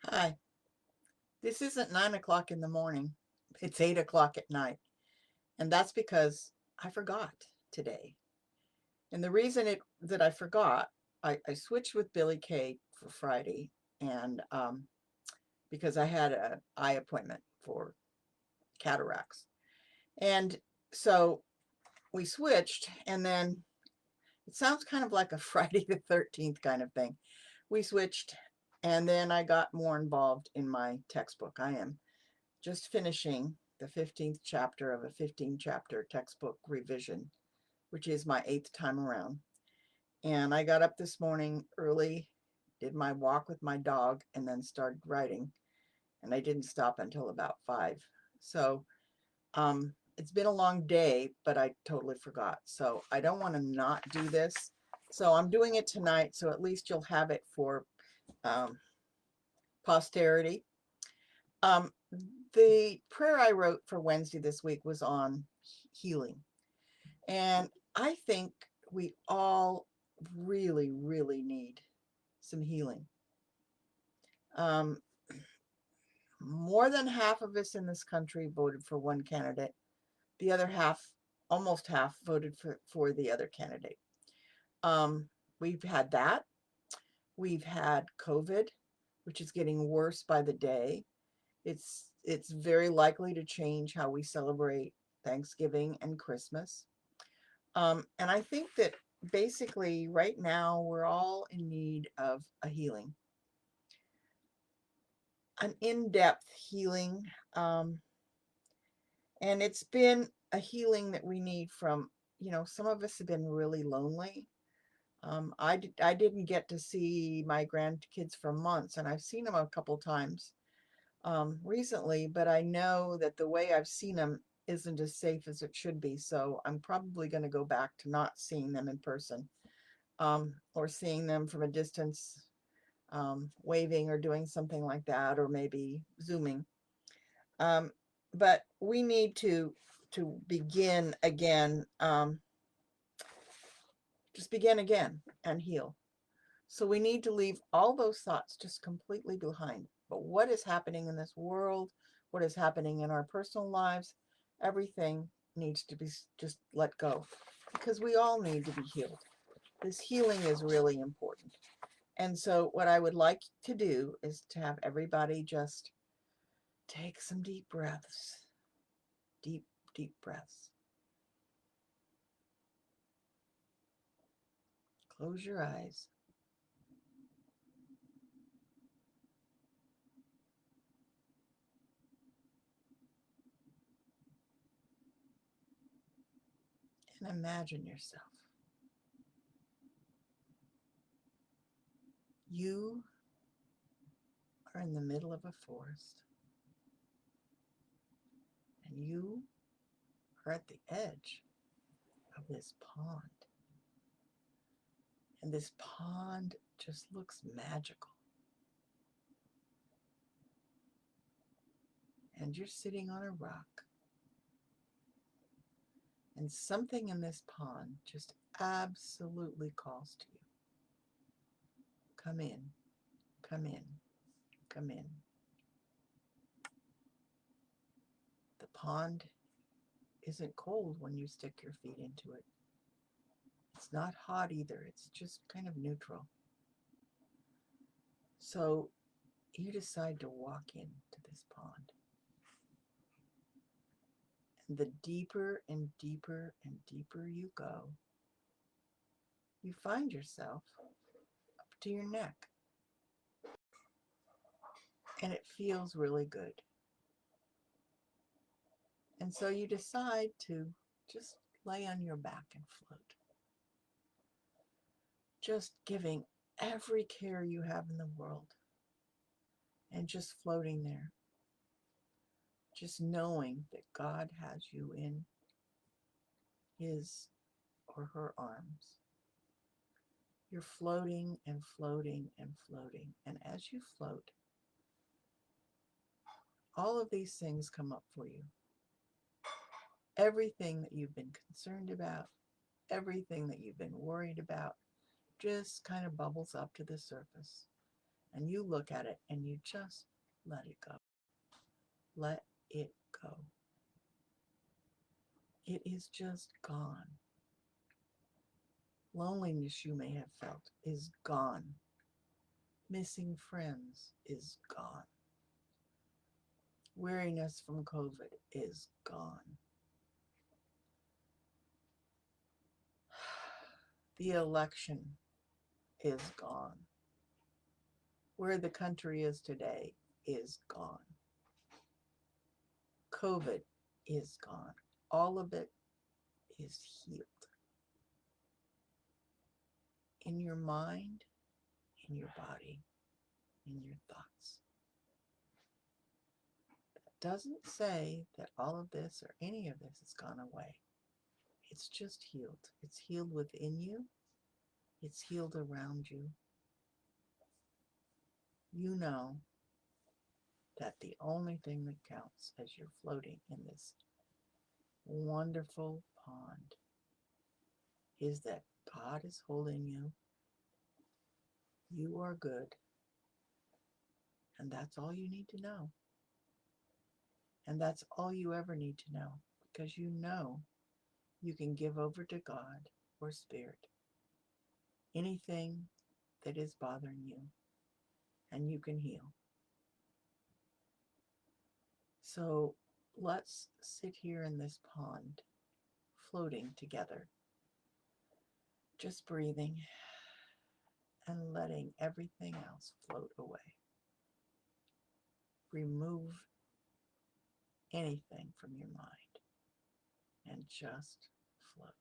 Hi, this isn't 9 o'clock in the morning. It's 8 o'clock at night. And that's because I forgot today. And the reason that I forgot, I switched with Billy Kay for Friday and because I had an eye appointment for cataracts. And so we switched, and then it sounds kind of like a Friday the 13th kind of thing. We switched, and then I got more involved in my textbook. I am just finishing the 15th chapter of a 15 chapter textbook revision, which is my 8th time around. And I got up this morning early, did my walk with my dog, and then started writing. And I didn't stop until about 5. So it's been a long day, but I totally forgot. So I don't want to not do this. So I'm doing it tonight, so at least you'll have it for um, posterity. Um, the prayer I wrote for Wednesday this week was on healing. And I think we all really, really need some healing. Um, more than half of us in this country voted for one candidate. The other half, almost half, voted for the other candidate. Um, we've had that. We've had COVID, which is getting worse by the day. It's very likely to change how we celebrate Thanksgiving and Christmas. And I think that basically right now we're all in need of a healing, an in-depth healing. Um, and it's been a healing that we need from, some of us have been really lonely. I didn't get to see my grandkids for months, and I've seen them a couple times recently, but I know that the way I've seen them isn't as safe as it should be. So I'm probably going to go back to not seeing them in person, or seeing them from a distance, waving or doing something like that, or maybe Zooming. Um, but we need to begin again, just begin again and heal. So we need to leave all those thoughts just completely behind. But what is happening in this world, what is happening in our personal lives, everything needs to be just let go, because we all need to be healed. This healing is really important. And so what I would like to do is to have everybody just take some deep breaths, deep, deep breaths. Close your eyes and imagine yourself. You are in the middle of a forest, and you are at the edge of this pond. And this pond just looks magical. And you're sitting on a rock, and something in this pond just absolutely calls to you. Come in, come in, come in. The pond isn't cold when you stick your feet into it. It's not hot either. It's just kind of neutral. So you decide to walk into this pond. And the deeper and deeper and deeper you go, you find yourself up to your neck. And it feels really good. And so you decide to just lay on your back and float, just giving every care you have in the world and just floating there, just knowing that God has you in his or her arms. You're floating and floating and floating. And as you float, all of these things come up for you. Everything that you've been concerned about, everything that you've been worried about, just kind of bubbles up to the surface. and you look at it and you just let it go. Let it go. It is just gone. Loneliness you may have felt is gone. Missing friends is gone. Weariness from COVID is gone. The election is gone. Where the country is today is gone. COVID is gone. All of it is healed. In your mind, in your body, in your thoughts. That doesn't say that all of this or any of this has gone away. It's just healed. It's healed within you. It's healed around you. You know that the only thing that counts as you're floating in this wonderful pond is that God is holding you. You are good. And that's all you need to know. And that's all you ever need to know, because you know you can give over to God or Spirit anything that is bothering you, and you can heal. So let's sit here in this pond, floating together, just breathing and letting everything else float away. Remove anything from your mind and just float.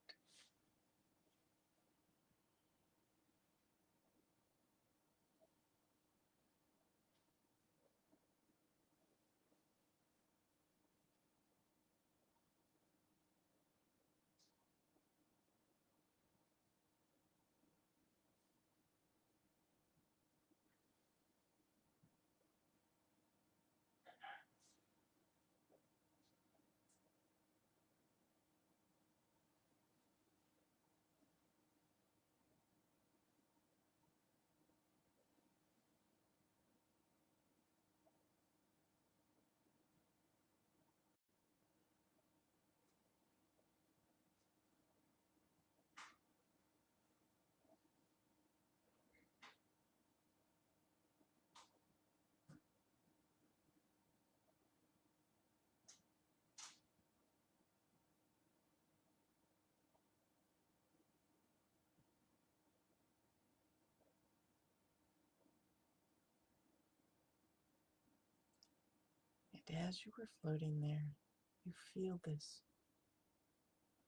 And as you were floating there, you feel this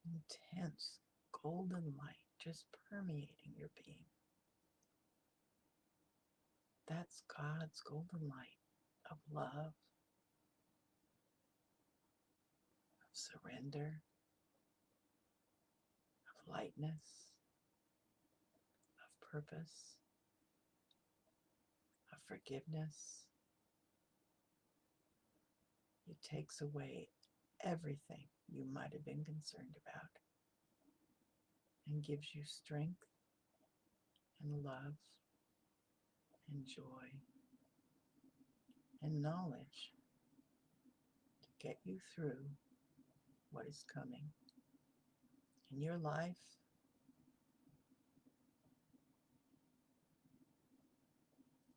intense golden light just permeating your being. That's God's golden light of love, of surrender, of lightness, of purpose, of forgiveness. It takes away everything you might have been concerned about and gives you strength and love and joy and knowledge to get you through what is coming in your life,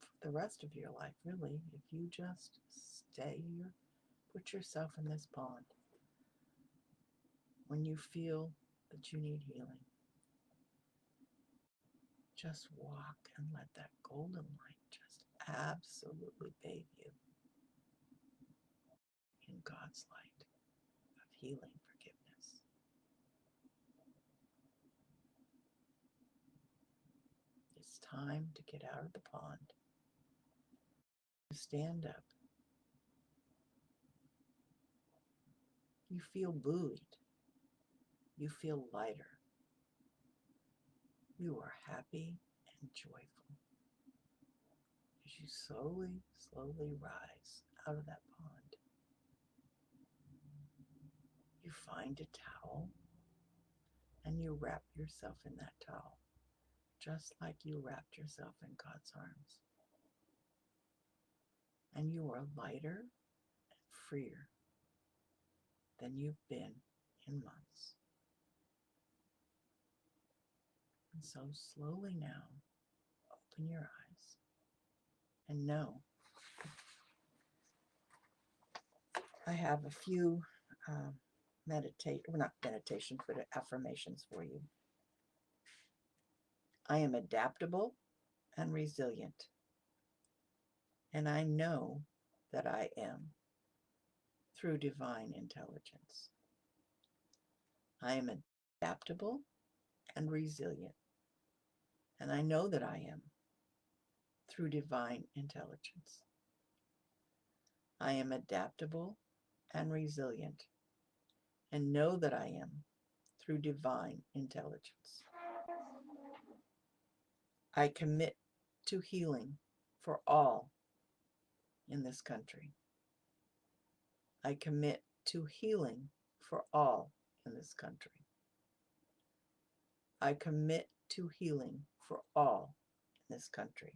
for the rest of your life, really, if you just stay here, put yourself in this pond. When you feel that you need healing, just walk and let that golden light just absolutely bathe you in God's light of healing, forgiveness. It's time to get out of the pond, to stand up. You feel buoyed. You feel lighter. You are happy and joyful as you slowly, slowly rise out of that pond. You find a towel and you wrap yourself in that towel, just like you wrapped yourself in God's arms. and you are lighter and freer than you've been in months. And so slowly now, open your eyes and know I have a few not meditations, but affirmations for you. I am adaptable and resilient, and I know that I am through divine intelligence. I am adaptable and resilient, and I know that I am through divine intelligence. I am adaptable and resilient, and know that I am through divine intelligence. I commit to healing for all in this country. I commit to healing for all in this country. I commit to healing for all in this country.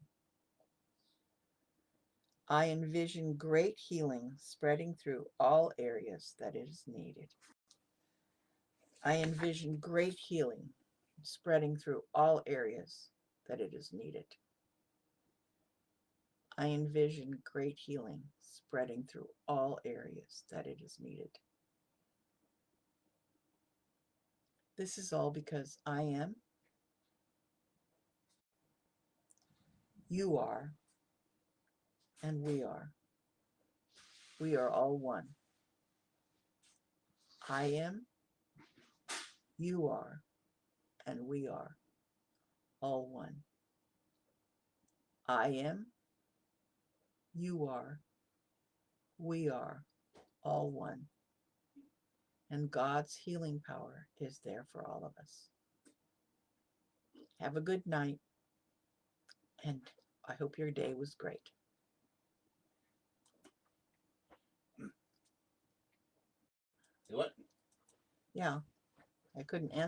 I envision great healing spreading through all areas that it is needed. I envision great healing spreading through all areas that it is needed. I envision great healing spreading through all areas that it is needed. This is all because I am, you are, and we are. We are all one. I am, you are, and we are all one. I am, you are, we are all one. And God's healing power is there for all of us. Have a good night, and I hope your day was great. Do it? Yeah, I couldn't answer.